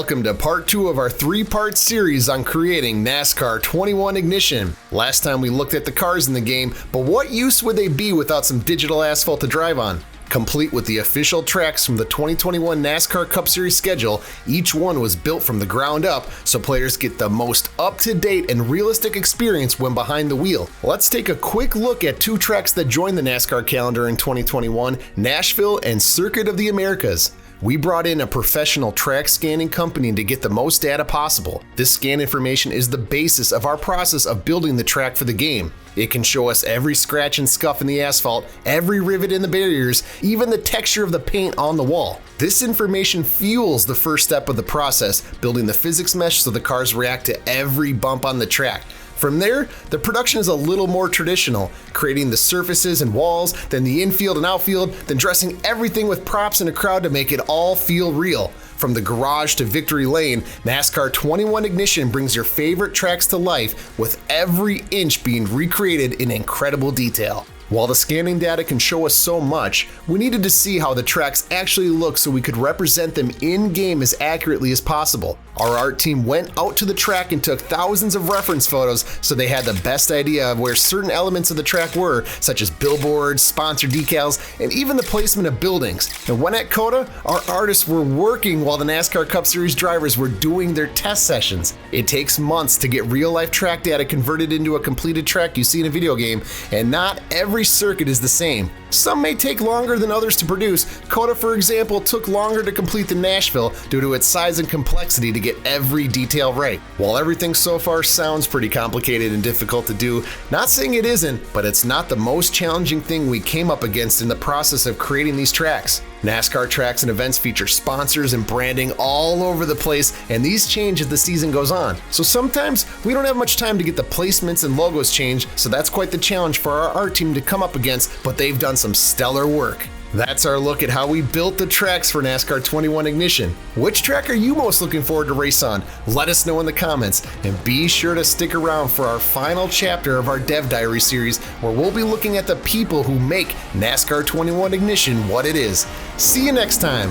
Welcome to part 2 of our 3-part series on creating NASCAR 21 Ignition. Last time we looked at the cars in the game, but what use would they be without some digital asphalt to drive on? Complete with the official tracks from the 2021 NASCAR Cup Series schedule, each one was built from the ground up so players get the most up-to-date and realistic experience when behind the wheel. Let's take a quick look at 2 tracks that joined the NASCAR calendar in 2021, Nashville and Circuit of the Americas. We brought in a professional track scanning company to get the most data possible. This scan information is the basis of our process of building the track for the game. It can show us every scratch and scuff in the asphalt, every rivet in the barriers, even the texture of the paint on the wall. This information fuels the first step of the process, building the physics mesh so the cars react to every bump on the track. From there, the production is a little more traditional, creating the surfaces and walls, then the infield and outfield, then dressing everything with props and a crowd to make it all feel real. From the garage to victory lane, NASCAR 21 Ignition brings your favorite tracks to life, with every inch being recreated in incredible detail. While the scanning data can show us so much, we needed to see how the tracks actually look so we could represent them in-game as accurately as possible. Our art team went out to the track and took thousands of reference photos so they had the best idea of where certain elements of the track were, such as billboards, sponsor decals, and even the placement of buildings. And when at COTA, our artists were working while the NASCAR Cup Series drivers were doing their test sessions. It takes months to get real-life track data converted into a completed track you see in a video game, and not every circuit is the same. Some may take longer than others to produce. COTA, for example, took longer to complete than Nashville due to its size and complexity to get every detail right. While everything so far sounds pretty complicated and difficult to do, not saying it isn't, but it's not the most challenging thing we came up against in the process of creating these tracks. NASCAR tracks and events feature sponsors and branding all over the place, and these change as the season goes on. So sometimes we don't have much time to get the placements and logos changed, so that's quite the challenge for our art team to come up against, but they've done some stellar work. That's our look at how we built the tracks for NASCAR 21 Ignition. Which track are you most looking forward to race on? Let us know in the comments, and be sure to stick around for our final chapter of our Dev Diaries series, where we'll be looking at the people who make NASCAR 21 Ignition what it is. See you next time.